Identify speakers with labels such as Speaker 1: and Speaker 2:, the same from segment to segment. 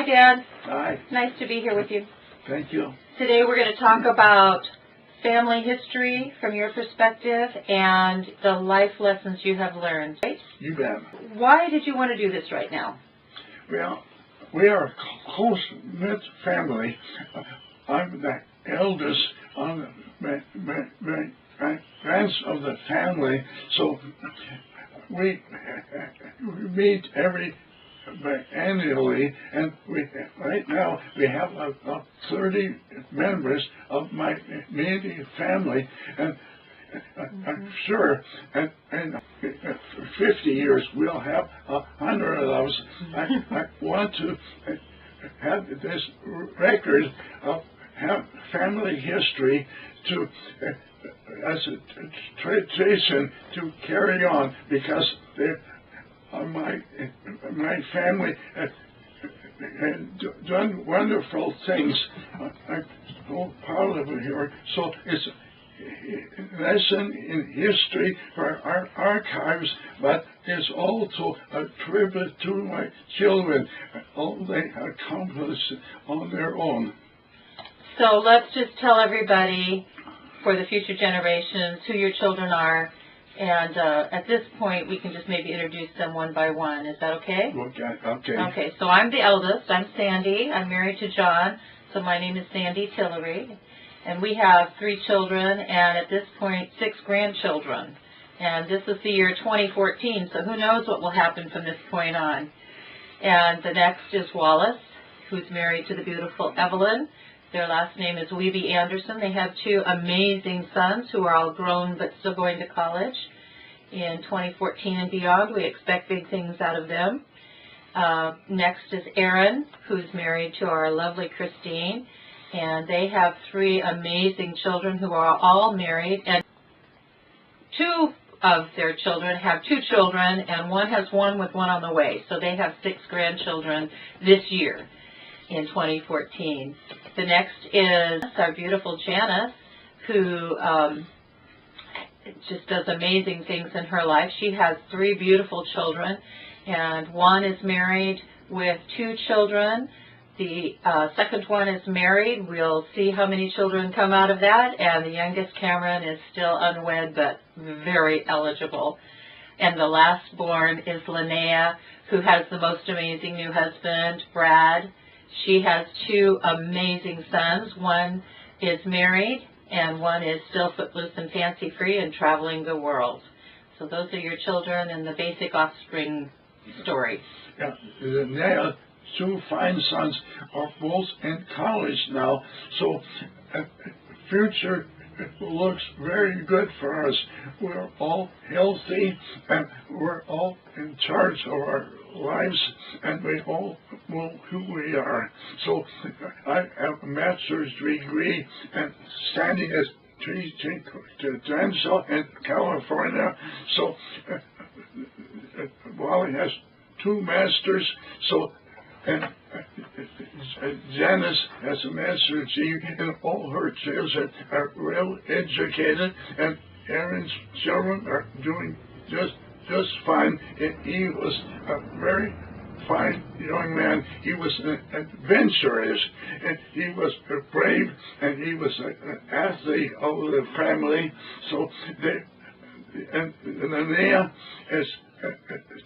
Speaker 1: Hi, Dad.
Speaker 2: Hi.
Speaker 1: Nice to be here with you.
Speaker 2: Thank you.
Speaker 1: Today we're going to talk about family history from your perspective and the life lessons you have learned. Right?
Speaker 2: You bet.
Speaker 1: Why did you want to do this right now?
Speaker 2: Well, we are a close-knit family. I'm the eldest on my branch of the family, so we meet annually, and right now we have about 30 members of my immediate family, and I'm sure in 50 years we'll have 100 of us. I want to have this record of family history to as a tradition to carry on, because my family had done wonderful things. I'm so proud of it here. So it's a lesson in history for our archives, but it's also a tribute to my children, all they accomplished on their own.
Speaker 1: So let's just tell everybody, for the future generations, who your children are, and at this point we can just maybe introduce them one by one. Is that okay?
Speaker 2: Okay.
Speaker 1: Okay, so I'm the eldest. I'm Sandy. I'm married to John, so my name is Sandie Tillery. And we have 3 children, and at this point 6 grandchildren. And this is the year 2014, so who knows what will happen from this point on. And the next is Wallace, who's married to the beautiful Evelyn. Their last name is Andy Anderson. They have 2 amazing sons who are all grown but still going to college. In 2014 and beyond, we expect big things out of them. Next is Aaron, who's married to our lovely Christine. And they have 3 amazing children who are all married. And 2 of their children have 2 children, and one has one with one on the way. So they have 6 grandchildren this year in 2014. The next is our beautiful Janice, who just does amazing things in her life. She has 3 beautiful children, and one is married with 2 children. The second one is married. We'll see how many children come out of that. And the youngest, Cameron, is still unwed but very eligible. And the last born is Linnea, who has the most amazing new husband, Brad. She has 2 amazing sons. One is married, and one is still footloose and fancy-free and traveling the world. So those are your children and the basic offspring story.
Speaker 2: Yeah, Linnea, 2 fine sons, are both in college now, so future looks very good for us. We're all healthy, and we're all in charge of our lives, and we all know who we are. So I have a master's degree, and Sandy is teaching to in California. So Wally has 2 masters. So and Janice has a master's degree, and all her children are well educated, and Aaron's children are doing just fine. And he was a very fine young man. He was an adventurous, and he was brave, and he was an athlete of the family. So and Linnea has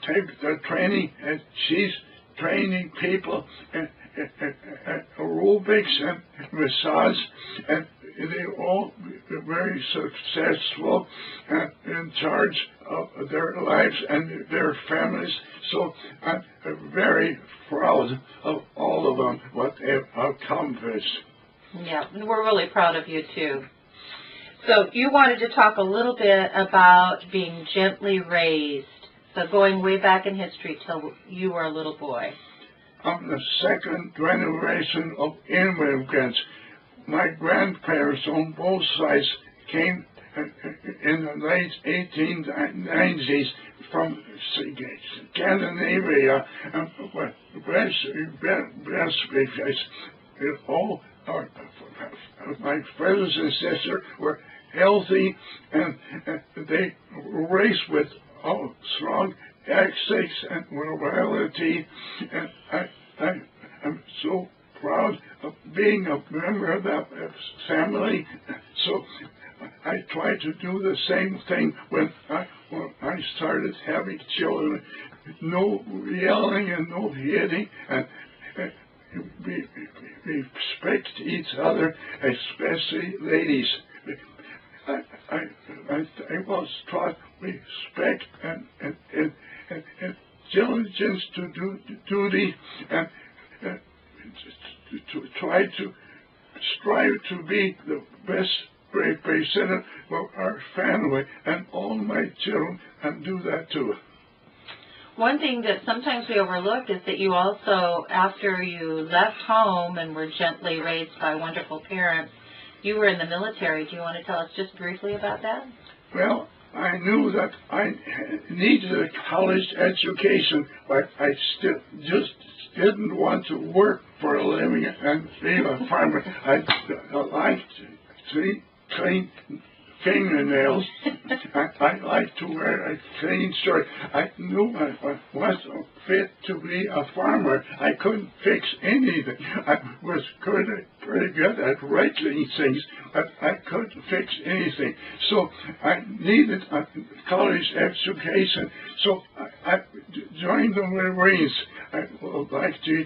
Speaker 2: taken the training, and she's training people in aerobics and massage, and they all very successful and in charge of their lives and their families. So I'm very proud of all of them, what they've accomplished.
Speaker 1: Yeah, we're really proud of you too. So you wanted to talk a little bit about being gently raised. So going way back in history till you were a little boy.
Speaker 2: I'm the 2nd generation of immigrants. My grandparents on both sides came in the late 1890s from Scandinavia, and best because all my brothers and sisters were healthy, and they were raised with strong ethics and morality, and I'm so proud of being a member of that family. So I try to do the same thing when I started having children. No yelling and no hitting, and we respect each other, especially ladies. I was taught respect and diligence to do duty, and to try to strive to be the best representative of our family and all my children, and do that too.
Speaker 1: One thing that sometimes we overlook is that you also, after you left home and were gently raised by wonderful parents, you were in the military. Do you want to tell us just briefly about that?
Speaker 2: Well, I knew that I needed a college education, but I still just didn't want to work for a living and be a farmer. I liked to clean fingernails. I like to wear a clean shirt. I knew I wasn't fit to be a farmer. I couldn't fix anything. I was pretty good at writing things, but I couldn't fix anything. So I needed a college education. So I joined the Marines. I would like to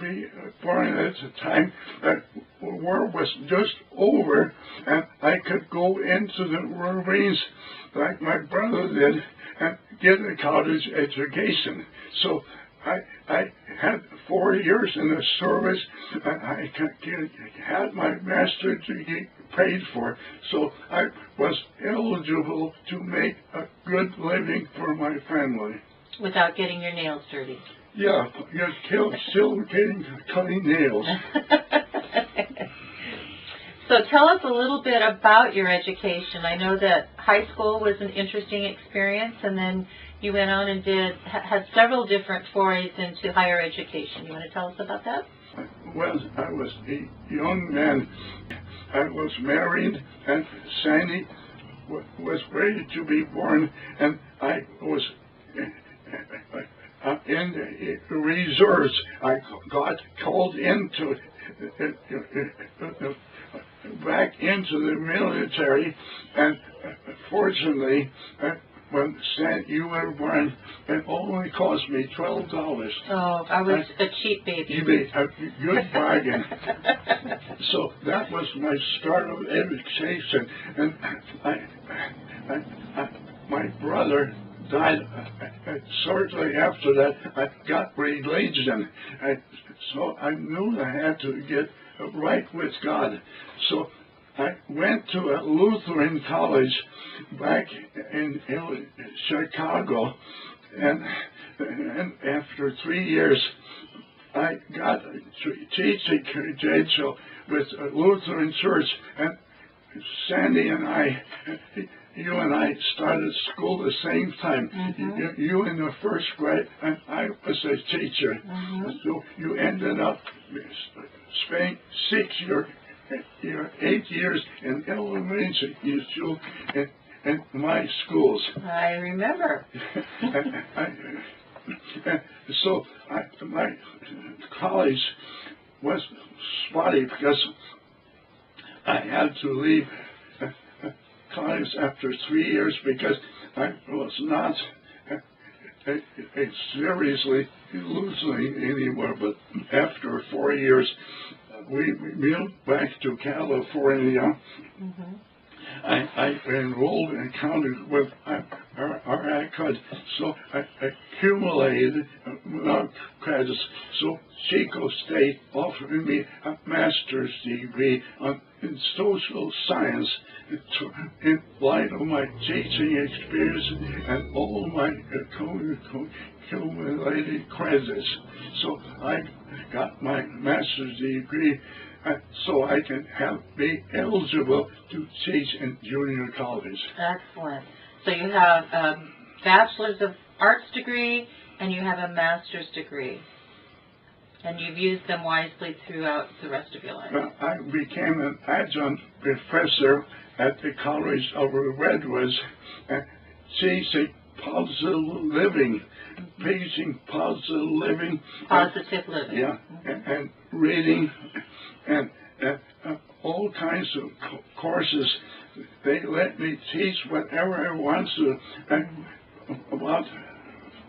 Speaker 2: be born at a time that the war was just over, and I could go into the Marines like my brother did and get a college education. So I had 4 years in the service, and I had my master's degree paid for. So I was eligible to make a good living for my family.
Speaker 1: Without getting your nails dirty.
Speaker 2: Yeah, you're still getting clean nails.
Speaker 1: So tell us a little bit about your education. I know that high school was an interesting experience, and then you went on and had several different forays into higher education. You want to tell us about that?
Speaker 2: When I was a young man, I was married, and Sandie was ready to be born, and I was in the reserves. I got called into back into the military, and fortunately, when you were born, it only cost me $12.
Speaker 1: Oh, I was a cheap baby.
Speaker 2: You made a good bargain. So that was my start of education, and my brother died shortly after that. I got religion, so I knew I had to get right with God. So I went to a Lutheran college back in Chicago, and after 3 years, I got a teaching credential with a Lutheran church, and Sandie and you and I started school the same time. Mm-hmm. You in the first grade, and I was a teacher. Mm-hmm. So you ended up spending 8 years in elementary school in my schools.
Speaker 1: I remember.
Speaker 2: So my college was spotty because I had to leave college after 3 years because I was not seriously losing anymore. But after 4 years, we moved back to California. Mm-hmm. I enrolled in college with our could, so I accumulated credits. So Chico State offered me a master's degree in social science in light of my teaching experience and all my accumulated credits. So I got my master's degree so I can be eligible to teach in junior college.
Speaker 1: Excellent. So you have a Bachelor's of Arts degree and you have a Master's degree. And you've used them wisely throughout the rest of your life.
Speaker 2: I became an adjunct professor at the College of Redwoods, teaching positive living, preaching positive living.
Speaker 1: Positive living.
Speaker 2: Yeah, and reading, and all kinds of courses. They let me teach whatever I want to. And about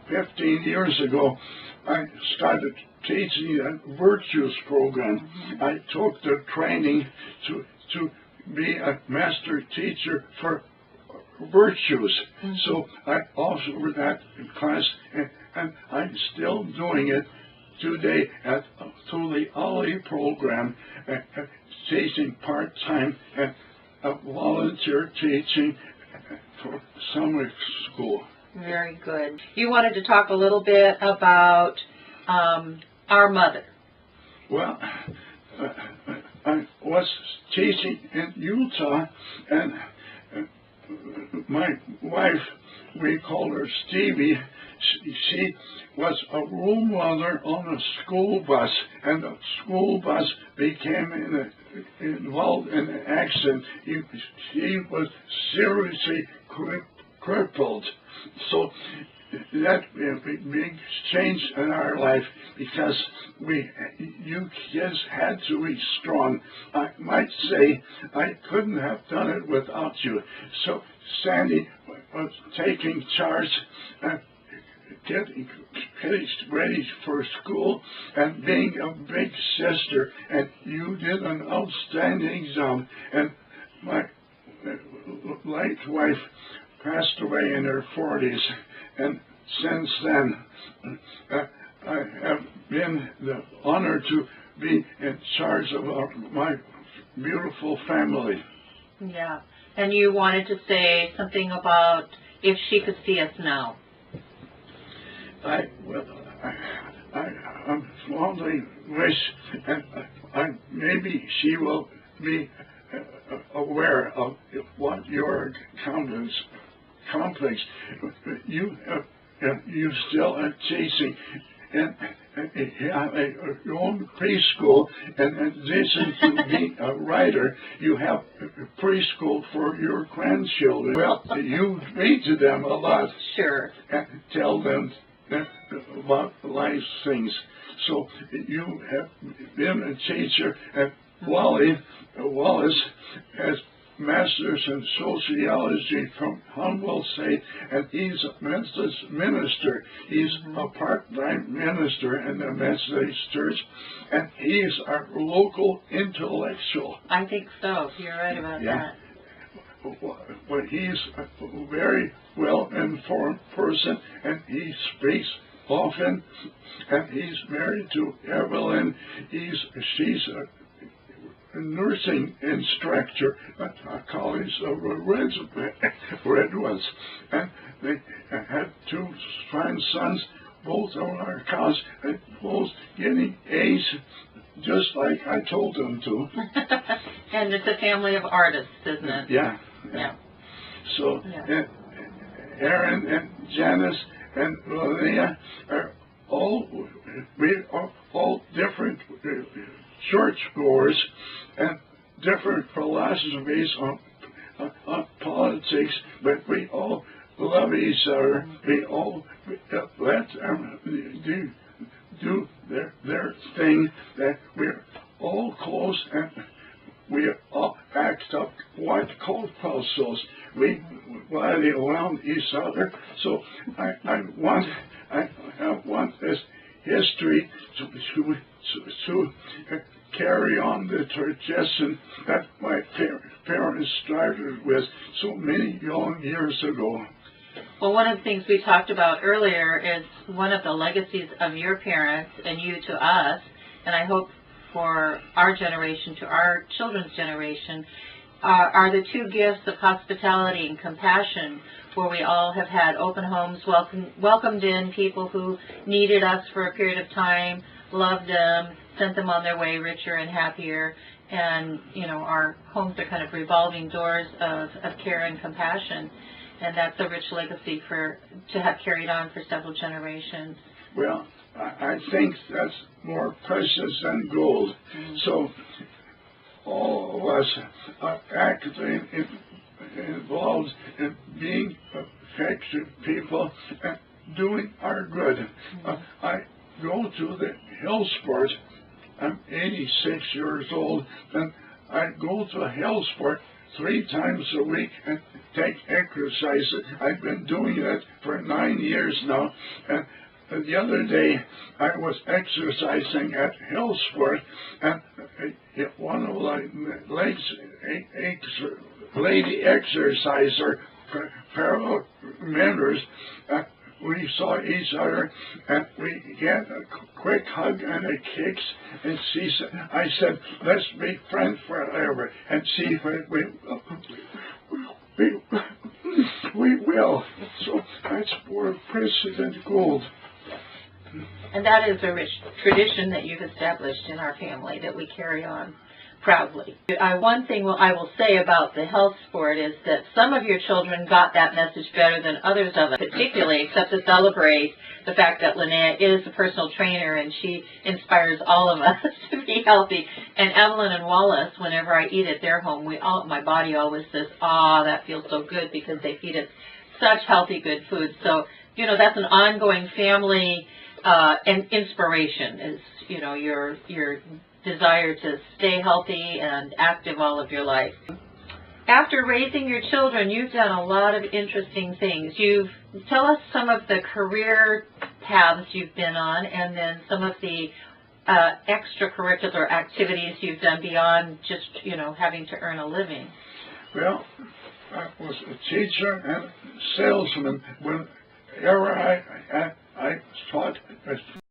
Speaker 2: 15 years ago, I started teaching a virtues program. I took the training to be a master teacher for virtues. So I offered that class, and I'm still doing it today through the OLLI program, teaching part-time and volunteer teaching for summer school.
Speaker 1: Very good. You wanted to talk a little bit about our mother.
Speaker 2: Well, I was teaching in Utah, and my wife, we called her Stevie, she was a room mother on a school bus, and the school bus became involved in an accident. She was seriously crippled. So that a big change in our life, because you kids had to be strong. I might say I couldn't have done it without you. So Sandie was taking charge and getting ready for school and being a big sister, and you did an outstanding job. And my late wife passed away in her 40s, and since then I have been the honor to be in charge of my beautiful family.
Speaker 1: Yeah, and you wanted to say something about if she could see us now.
Speaker 2: I fondly wish, and maybe she will be aware of what your complex. You still are chasing and have your own preschool, and in addition to being a writer, you have a preschool for your grandchildren. Well, you read to them a lot.
Speaker 1: Sure.
Speaker 2: And tell them about life things. So you have been a teacher, and Wallace has master's in sociology from Humboldt State, and he's a Methodist minister. He's a part-time minister in the Methodist Church, and he's our local intellectual.
Speaker 1: I think so. You're right about that.
Speaker 2: But he's a very well-informed person, and he speaks often, and he's married to Evelyn. She's a nursing instructor at a college of Redwoods, and they had two fine sons, both on our college, and both getting A's, just like I told them to.
Speaker 1: And it's a family of artists, isn't it?
Speaker 2: Yeah. So Aaron and Janice and Linnea are we are all different churchgoers and different philosophies on politics, but we all love each other. We all let them do their thing, that we're all close, and we all act up white corpuscles. We rally around each other. So I want this history to carry on the tradition that my parents started with so many long years ago.
Speaker 1: Well, one of the things we talked about earlier is one of the legacies of your parents and you to us, and I hope for our generation to our children's generation, are the two gifts of hospitality and compassion, where we all have had open homes, welcomed in people who needed us for a period of time, loved them, sent them on their way richer and happier, and our homes are kind of revolving doors of care and compassion, and that's a rich legacy to have carried on for several generations.
Speaker 2: Well, I think that's more precious than gold. So all of us are acting involved in being effective people and doing our good. I go to the hill sport. I'm 86 years old, and I go to a hill sport 3 times a week and take exercise. I've been doing it for 9 years now. And the other day, I was exercising at hill sport, and one of the lady exerciser members, we saw each other, and we had a quick hug and a kiss, and I said, let's be friends forever, and see if we will. So that's for President Gould.
Speaker 1: And that is a rich tradition that you've established in our family that we carry on proudly. One thing I will say about the health sport is that some of your children got that message better than others of it, particularly except to celebrate the fact that Linnea is a personal trainer and she inspires all of us to be healthy. And Evelyn and Wallace, whenever I eat at their home, my body always says, "Ah, that feels so good," because they feed us such healthy, good food. So, that's an ongoing family and inspiration is, your desire to stay healthy and active all of your life. After raising your children, you've done a lot of interesting things. Tell us some of the career paths you've been on, and then some of the extracurricular activities you've done beyond just, having to earn a living.
Speaker 2: Well, I was a teacher and salesman whenever I taught